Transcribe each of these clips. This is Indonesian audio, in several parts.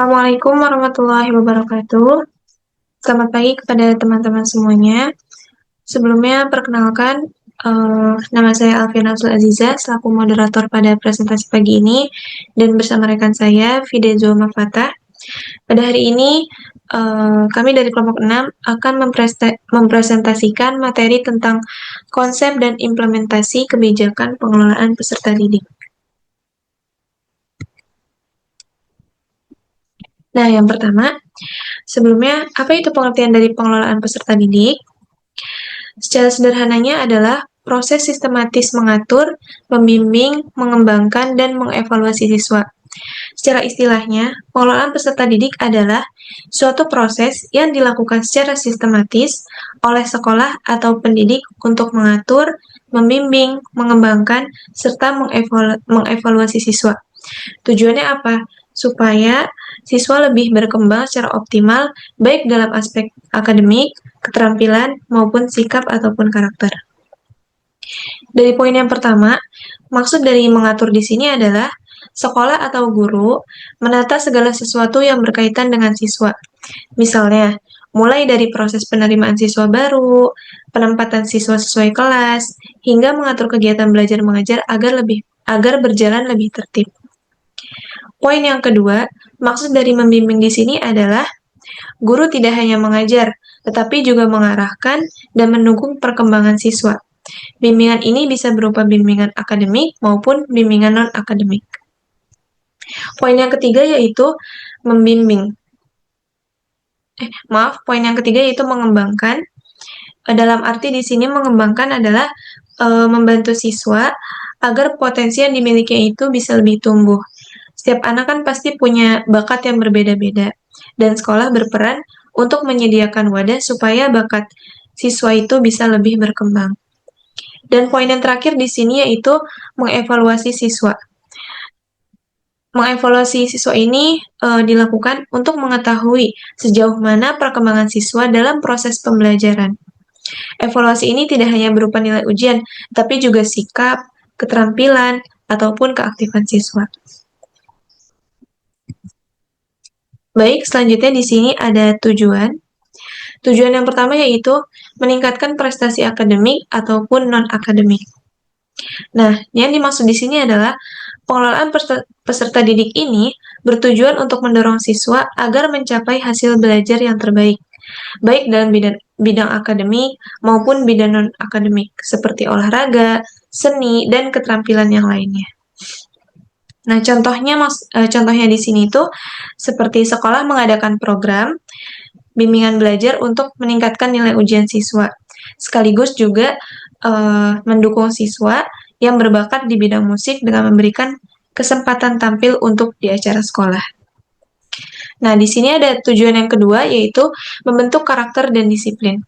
Assalamualaikum warahmatullahi wabarakatuh. Selamat pagi kepada teman-teman semuanya. Sebelumnya, perkenalkan, nama saya Alfiana Aziza, selaku moderator pada presentasi pagi ini, dan bersama rekan saya, Fidezo Mafatah. Pada hari ini, kami dari kelompok 6 akan mempresentasikan materi tentang konsep dan implementasi kebijakan pengelolaan peserta didik. Nah, yang pertama, sebelumnya, apa itu pengertian dari pengelolaan peserta didik? Secara sederhananya adalah proses sistematis mengatur, membimbing, mengembangkan, dan mengevaluasi siswa. Secara istilahnya, pengelolaan peserta didik adalah suatu proses yang dilakukan secara sistematis oleh sekolah atau pendidik untuk mengatur, membimbing, mengembangkan, serta mengevaluasi siswa. Tujuannya apa? Supaya siswa lebih berkembang secara optimal, baik dalam aspek akademik, keterampilan, maupun sikap ataupun karakter. Dari poin yang pertama, maksud dari mengatur di sini adalah sekolah atau guru menata segala sesuatu yang berkaitan dengan siswa. Misalnya, mulai dari proses penerimaan siswa baru, penempatan siswa sesuai kelas, hingga mengatur kegiatan belajar mengajar agar berjalan lebih tertib. Poin yang kedua, maksud dari membimbing di sini adalah guru tidak hanya mengajar, tetapi juga mengarahkan dan mendukung perkembangan siswa. Bimbingan ini bisa berupa bimbingan akademik maupun bimbingan non-akademik. Poin yang ketiga yaitu membimbing. Poin yang ketiga yaitu mengembangkan. Dalam arti di sini mengembangkan adalah membantu siswa agar potensi yang dimilikinya itu bisa lebih tumbuh. Setiap anak kan pasti punya bakat yang berbeda-beda, dan sekolah berperan untuk menyediakan wadah supaya bakat siswa itu bisa lebih berkembang. Dan poin yang terakhir di sini yaitu mengevaluasi siswa. Mengevaluasi siswa ini dilakukan untuk mengetahui sejauh mana perkembangan siswa dalam proses pembelajaran. Evaluasi ini tidak hanya berupa nilai ujian, tapi juga sikap, keterampilan, ataupun keaktifan siswa. Baik, selanjutnya di sini ada tujuan. Tujuan yang pertama yaitu meningkatkan prestasi akademik ataupun non-akademik. Nah, yang dimaksud di sini adalah pengelolaan peserta didik ini bertujuan untuk mendorong siswa agar mencapai hasil belajar yang terbaik, baik dalam bidang akademik maupun bidang non-akademik, seperti olahraga, seni, dan keterampilan yang lainnya. Nah, contohnya di sini itu seperti sekolah mengadakan program bimbingan belajar untuk meningkatkan nilai ujian siswa, sekaligus juga mendukung siswa yang berbakat di bidang musik dengan memberikan kesempatan tampil untuk di acara sekolah. Nah, di sini ada tujuan yang kedua, yaitu membentuk karakter dan disiplin.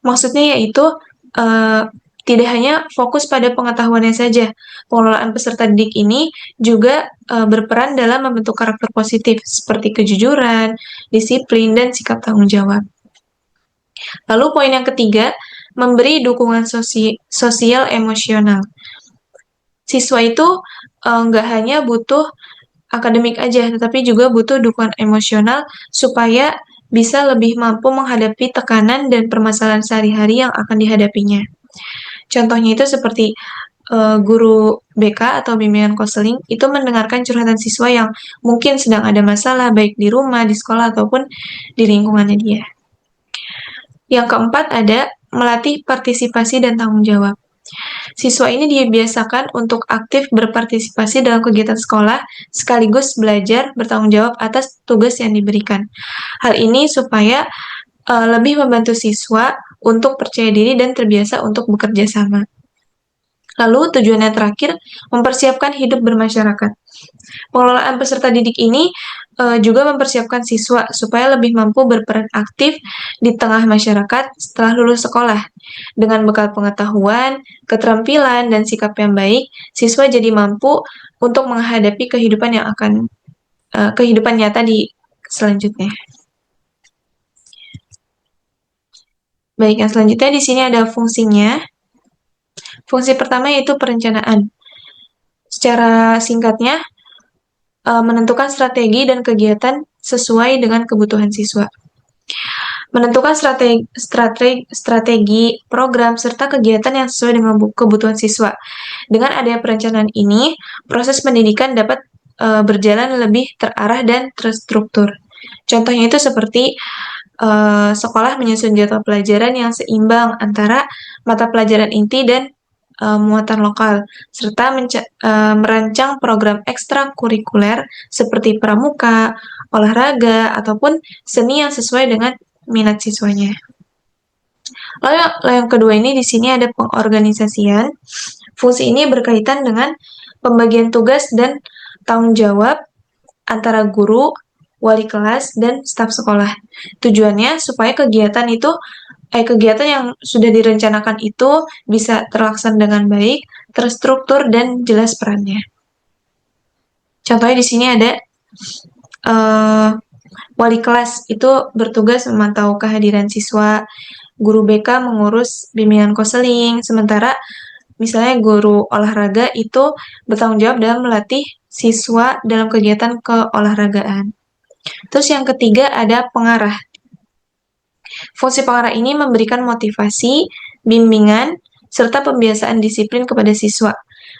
Maksudnya yaitu tidak hanya fokus pada pengetahuannya saja. Pengelolaan peserta didik ini juga berperan dalam membentuk karakter positif seperti kejujuran, disiplin, dan sikap tanggung jawab. Lalu poin yang ketiga, memberi dukungan sosial emosional. Siswa itu nggak hanya butuh akademik aja, tetapi juga butuh dukungan emosional supaya bisa lebih mampu menghadapi tekanan dan permasalahan sehari-hari yang akan dihadapinya. Contohnya itu seperti guru BK atau bimbingan konseling itu mendengarkan curhatan siswa yang mungkin sedang ada masalah baik di rumah, di sekolah, ataupun di lingkungannya dia. Yang keempat ada melatih partisipasi dan tanggung jawab. Siswa ini dibiasakan untuk aktif berpartisipasi dalam kegiatan sekolah sekaligus belajar bertanggung jawab atas tugas yang diberikan. Hal ini supaya lebih membantu siswa untuk percaya diri dan terbiasa untuk bekerja sama. Lalu tujuan yang terakhir, mempersiapkan hidup bermasyarakat. Pengelolaan peserta didik ini juga mempersiapkan siswa supaya lebih mampu berperan aktif di tengah masyarakat setelah lulus sekolah. Dengan bekal pengetahuan, keterampilan, dan sikap yang baik, siswa jadi mampu untuk menghadapi kehidupan nyata di selanjutnya. Baik, yang selanjutnya di sini ada fungsinya. Fungsi pertama yaitu perencanaan. Secara singkatnya, menentukan strategi dan kegiatan sesuai dengan kebutuhan siswa. Menentukan strategi, program, serta kegiatan yang sesuai dengan kebutuhan siswa. Dengan adanya perencanaan ini, proses pendidikan dapat berjalan lebih terarah dan terstruktur. Contohnya itu seperti sekolah menyusun jadwal pelajaran yang seimbang antara mata pelajaran inti dan muatan lokal, serta merancang program ekstrakurikuler seperti pramuka, olahraga, ataupun seni yang sesuai dengan minat siswanya. Lalu yang kedua ini di sini ada pengorganisasian. Fungsi ini berkaitan dengan pembagian tugas dan tanggung jawab antara guru, wali kelas, dan staf sekolah. Tujuannya supaya kegiatan yang sudah direncanakan itu bisa terlaksana dengan baik, terstruktur, dan jelas perannya. Contohnya di sini ada wali kelas itu bertugas memantau kehadiran siswa, guru BK mengurus bimbingan konseling, sementara misalnya guru olahraga itu bertanggung jawab dalam melatih siswa dalam kegiatan keolahragaan. Terus yang ketiga ada pengarah. Fungsi pengarah ini memberikan motivasi, bimbingan, serta pembiasaan disiplin kepada siswa.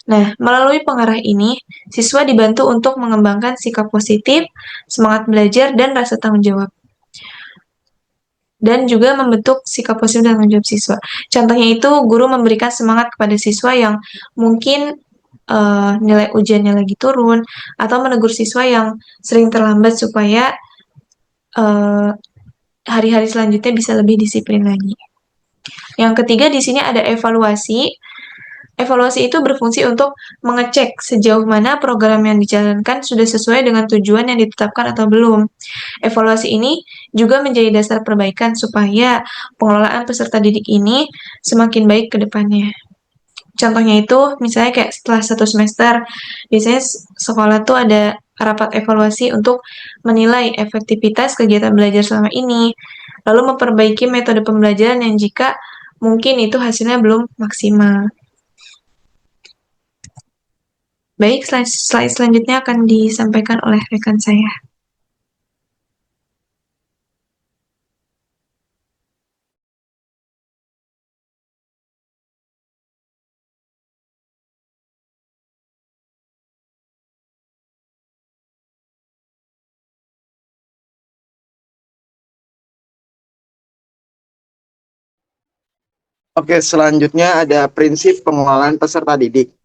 Nah, melalui pengarah ini, siswa dibantu untuk mengembangkan sikap positif, semangat belajar, dan rasa tanggung jawab. Dan juga membentuk sikap positif dan tanggung jawab siswa. Contohnya itu, guru memberikan semangat kepada siswa yang mungkin nilai ujiannya lagi turun, atau menegur siswa yang sering terlambat supaya hari-hari selanjutnya bisa lebih disiplin lagi. Yang ketiga di sini ada evaluasi. Evaluasi itu berfungsi untuk mengecek sejauh mana program yang dijalankan sudah sesuai dengan tujuan yang ditetapkan atau belum. Evaluasi ini juga menjadi dasar perbaikan supaya pengelolaan peserta didik ini semakin baik ke depannya. Contohnya itu, misalnya kayak setelah 1 semester, biasanya sekolah tuh ada rapat evaluasi untuk menilai efektivitas kegiatan belajar selama ini, lalu memperbaiki metode pembelajaran yang jika mungkin itu hasilnya belum maksimal. Baik, slide selanjutnya akan disampaikan oleh rekan saya. Oke, selanjutnya ada prinsip pengelolaan peserta didik.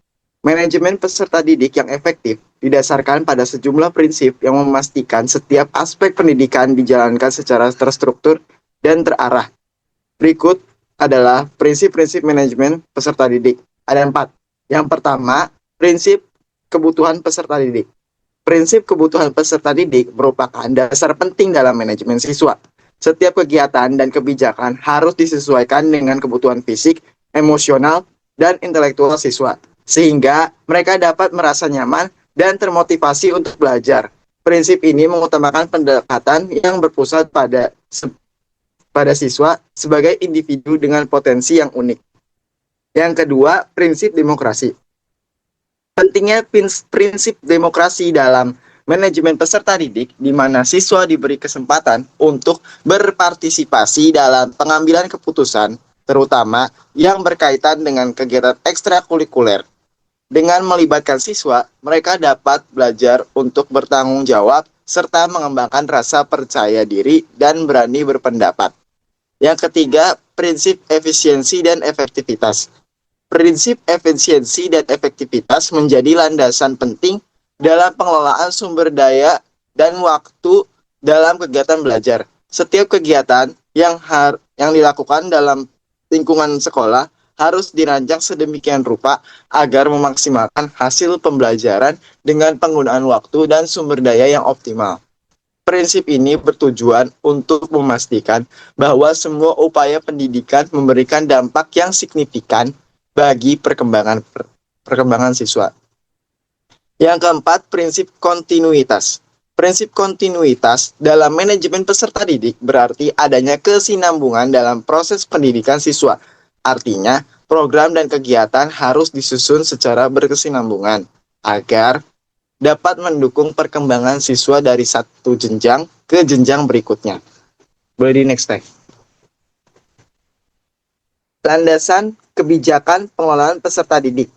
Manajemen peserta didik yang efektif didasarkan pada sejumlah prinsip yang memastikan setiap aspek pendidikan dijalankan secara terstruktur dan terarah. Berikut adalah prinsip-prinsip manajemen peserta didik. Ada 4. Yang pertama, prinsip kebutuhan peserta didik. Prinsip kebutuhan peserta didik merupakan dasar penting dalam manajemen siswa. Setiap kegiatan dan kebijakan harus disesuaikan dengan kebutuhan fisik, emosional, dan intelektual siswa, sehingga mereka dapat merasa nyaman dan termotivasi untuk belajar. Prinsip ini mengutamakan pendekatan yang berpusat pada siswa sebagai individu dengan potensi yang unik. Yang kedua, prinsip demokrasi. Pentingnya prinsip demokrasi dalam manajemen peserta didik, di mana siswa diberi kesempatan untuk berpartisipasi dalam pengambilan keputusan, terutama yang berkaitan dengan kegiatan ekstrakurikuler. Dengan melibatkan siswa, mereka dapat belajar untuk bertanggung jawab serta mengembangkan rasa percaya diri dan berani berpendapat. Yang ketiga, prinsip efisiensi dan efektivitas. Prinsip efisiensi dan efektivitas menjadi landasan penting dalam pengelolaan sumber daya dan waktu dalam kegiatan belajar. Setiap kegiatan yang dilakukan dalam lingkungan sekolah harus dirancang sedemikian rupa agar memaksimalkan hasil pembelajaran dengan penggunaan waktu dan sumber daya yang optimal. Prinsip ini bertujuan untuk memastikan bahwa semua upaya pendidikan memberikan dampak yang signifikan bagi perkembangan siswa. Yang keempat, prinsip kontinuitas. Prinsip kontinuitas dalam manajemen peserta didik berarti adanya kesinambungan dalam proses pendidikan siswa. Artinya, program dan kegiatan harus disusun secara berkesinambungan agar dapat mendukung perkembangan siswa dari satu jenjang ke jenjang berikutnya. Boleh di next slide. Landasan kebijakan pengelolaan peserta didik.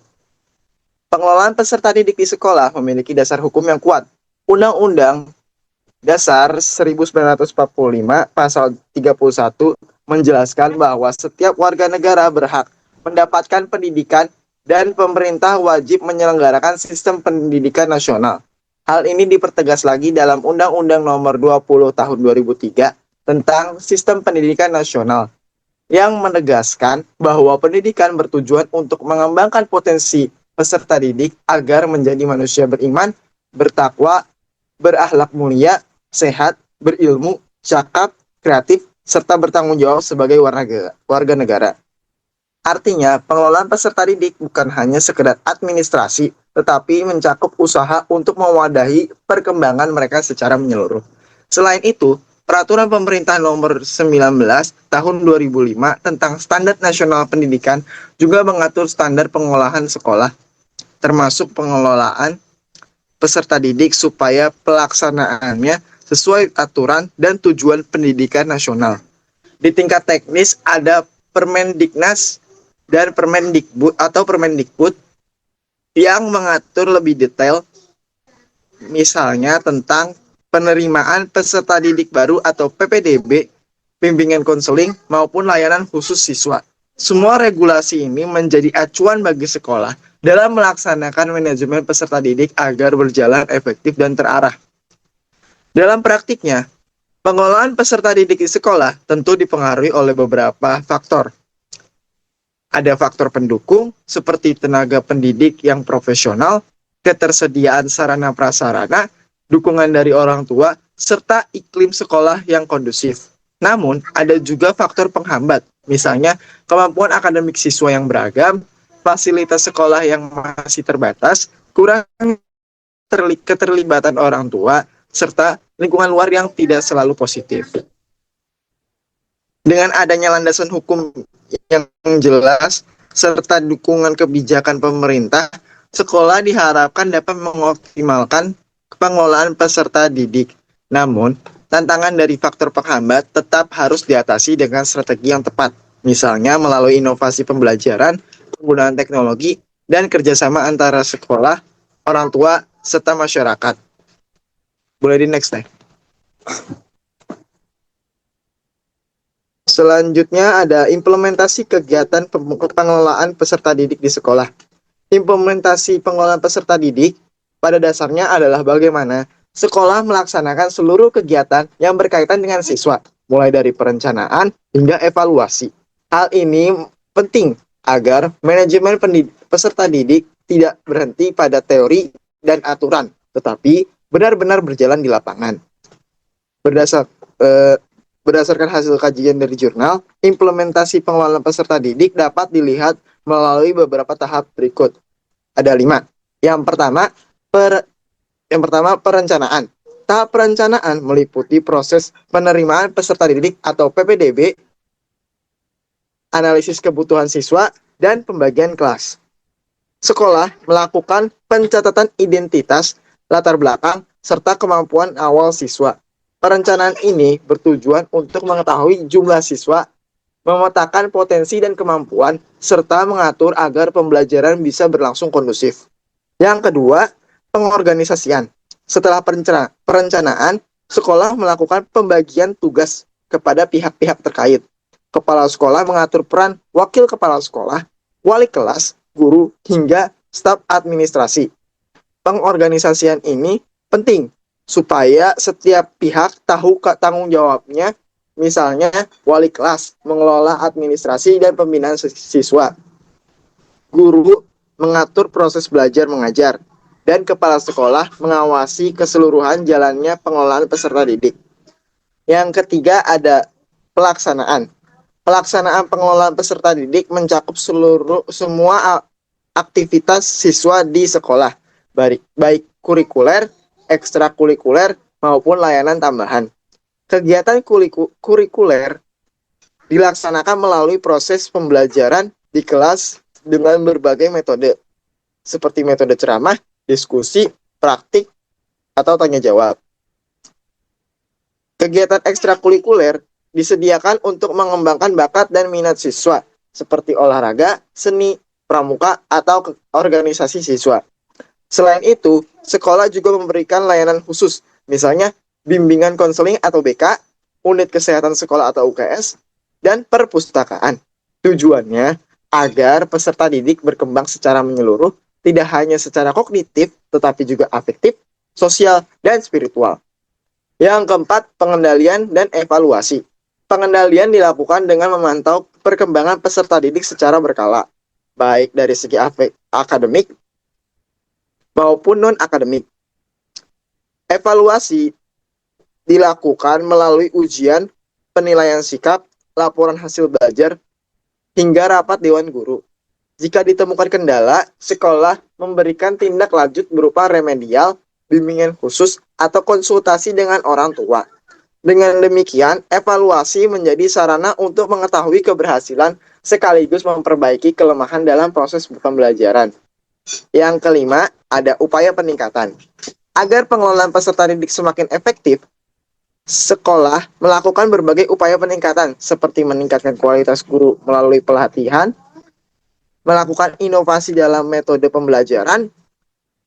Pengelolaan peserta didik di sekolah memiliki dasar hukum yang kuat. Undang-Undang Dasar 1945 pasal 31 menjelaskan bahwa setiap warga negara berhak mendapatkan pendidikan dan pemerintah wajib menyelenggarakan sistem pendidikan nasional. Hal ini dipertegas lagi dalam Undang-Undang Nomor 20 Tahun 2003 tentang Sistem Pendidikan Nasional yang menegaskan bahwa pendidikan bertujuan untuk mengembangkan potensi peserta didik agar menjadi manusia beriman, bertakwa, berakhlak mulia, sehat, berilmu, cakap, kreatif, serta bertanggung jawab sebagai warga negara. Artinya, pengelolaan peserta didik bukan hanya sekedar administrasi, tetapi mencakup usaha untuk mewadahi perkembangan mereka secara menyeluruh. Selain itu, Peraturan Pemerintah Nomor 19 Tahun 2005 tentang Standar Nasional Pendidikan juga mengatur standar pengolahan sekolah, termasuk pengelolaan peserta didik supaya pelaksanaannya sesuai aturan dan tujuan pendidikan nasional. Di tingkat teknis ada Permendiknas dan Permendikbud yang mengatur lebih detail, misalnya tentang penerimaan peserta didik baru atau PPDB, bimbingan konseling, maupun layanan khusus siswa. Semua regulasi ini menjadi acuan bagi sekolah dalam melaksanakan manajemen peserta didik agar berjalan efektif dan terarah. Dalam praktiknya, pengelolaan peserta didik di sekolah tentu dipengaruhi oleh beberapa faktor. Ada faktor pendukung seperti tenaga pendidik yang profesional, ketersediaan sarana prasarana, dukungan dari orang tua, serta iklim sekolah yang kondusif. Namun, ada juga faktor penghambat, misalnya kemampuan akademik siswa yang beragam, fasilitas sekolah yang masih terbatas, kurang keterlibatan orang tua, serta lingkungan luar yang tidak selalu positif. Dengan adanya landasan hukum yang jelas, serta dukungan kebijakan pemerintah, sekolah diharapkan dapat mengoptimalkan pengelolaan peserta didik. Namun, tantangan dari faktor penghambat tetap harus diatasi dengan strategi yang tepat, misalnya melalui inovasi pembelajaran, penggunaan teknologi, dan kerjasama antara sekolah, orang tua, serta masyarakat. Boleh di next slide. Selanjutnya ada implementasi kegiatan pengelolaan peserta didik di sekolah. Implementasi pengelolaan peserta didik pada dasarnya adalah bagaimana sekolah melaksanakan seluruh kegiatan yang berkaitan dengan siswa, mulai dari perencanaan hingga evaluasi. Hal ini penting agar manajemen peserta didik tidak berhenti pada teori dan aturan, tetapi benar-benar berjalan di lapangan. Berdasarkan hasil kajian dari jurnal, implementasi pengelolaan peserta didik dapat dilihat melalui beberapa tahap berikut. Ada 5. Yang pertama, perencanaan. Tahap perencanaan meliputi proses penerimaan peserta didik atau PPDB, analisis kebutuhan siswa, dan pembagian kelas. Sekolah melakukan pencatatan identitas, latar belakang, serta kemampuan awal siswa. Perencanaan ini bertujuan untuk mengetahui jumlah siswa, memetakan potensi dan kemampuan, serta mengatur agar pembelajaran bisa berlangsung kondusif. Yang kedua, pengorganisasian. Setelah perencanaan, sekolah melakukan pembagian tugas kepada pihak-pihak terkait. Kepala sekolah mengatur peran wakil kepala sekolah, wali kelas, guru, hingga staf administrasi. Pengorganisasian ini penting supaya setiap pihak tahu tanggung jawabnya, misalnya wali kelas mengelola administrasi dan pembinaan siswa, guru mengatur proses belajar mengajar, dan kepala sekolah mengawasi keseluruhan jalannya pengelolaan peserta didik. Yang ketiga ada pelaksanaan. Pelaksanaan pengelolaan peserta didik mencakup semua aktivitas siswa di sekolah, baik kurikuler, ekstrakurikuler, maupun layanan tambahan. Kegiatan kurikuler dilaksanakan melalui proses pembelajaran di kelas dengan berbagai metode, seperti metode ceramah, diskusi, praktik, atau tanya jawab. Kegiatan ekstrakurikuler disediakan untuk mengembangkan bakat dan minat siswa, seperti olahraga, seni, pramuka, atau organisasi siswa. Selain itu, sekolah juga memberikan layanan khusus, misalnya bimbingan konseling atau BK, unit kesehatan sekolah atau UKS, dan perpustakaan. Tujuannya agar peserta didik berkembang secara menyeluruh, tidak hanya secara kognitif, tetapi juga afektif, sosial, dan spiritual. Yang keempat, pengendalian dan evaluasi. Pengendalian dilakukan dengan memantau perkembangan peserta didik secara berkala, baik dari segi akademik maupun non-akademik. Evaluasi dilakukan melalui ujian, penilaian sikap, laporan hasil belajar, hingga rapat dewan guru. Jika ditemukan kendala, sekolah memberikan tindak lanjut berupa remedial, bimbingan khusus, atau konsultasi dengan orang tua. Dengan demikian, evaluasi menjadi sarana untuk mengetahui keberhasilan sekaligus memperbaiki kelemahan dalam proses pembelajaran. Yang kelima, ada upaya peningkatan. Agar pengelolaan peserta didik semakin efektif, sekolah melakukan berbagai upaya peningkatan seperti meningkatkan kualitas guru melalui pelatihan, melakukan inovasi dalam metode pembelajaran,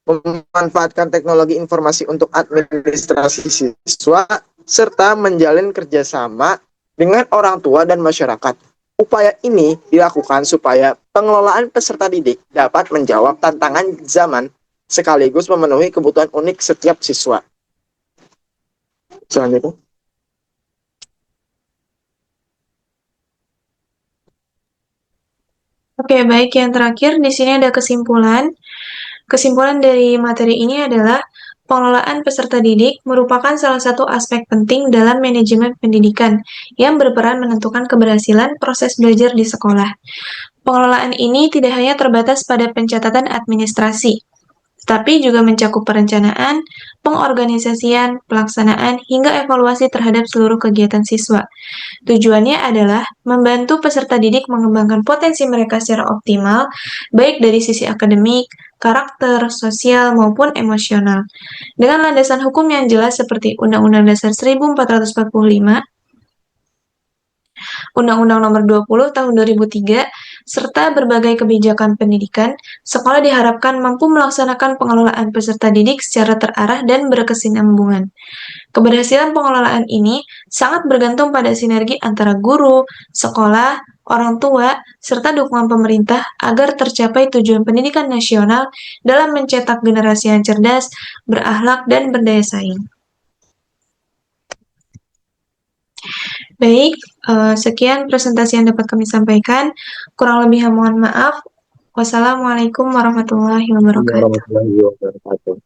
memanfaatkan teknologi informasi untuk administrasi siswa, serta menjalin kerjasama dengan orang tua dan masyarakat. Upaya ini dilakukan supaya pengelolaan peserta didik dapat menjawab tantangan zaman sekaligus memenuhi kebutuhan unik setiap siswa. Selanjutnya. Oke, baik. Yang terakhir, di sini ada kesimpulan. Kesimpulan dari materi ini adalah pengelolaan peserta didik merupakan salah satu aspek penting dalam manajemen pendidikan yang berperan menentukan keberhasilan proses belajar di sekolah. Pengelolaan ini tidak hanya terbatas pada pencatatan administrasi, tetapi juga mencakup perencanaan, pengorganisasian, pelaksanaan, hingga evaluasi terhadap seluruh kegiatan siswa. Tujuannya adalah membantu peserta didik mengembangkan potensi mereka secara optimal, baik dari sisi akademik, karakter, sosial, maupun emosional. Dengan landasan hukum yang jelas seperti Undang-Undang Dasar 1445, Undang-Undang Nomor 20 Tahun 2003, serta berbagai kebijakan pendidikan, sekolah diharapkan mampu melaksanakan pengelolaan peserta didik secara terarah dan berkesinambungan. Keberhasilan pengelolaan ini sangat bergantung pada sinergi antara guru, sekolah, orang tua, serta dukungan pemerintah agar tercapai tujuan pendidikan nasional dalam mencetak generasi yang cerdas, berakhlak, dan berdaya saing. Baik, sekian presentasi yang dapat kami sampaikan. Kurang lebihnya mohon maaf. Wassalamualaikum warahmatullahi wabarakatuh.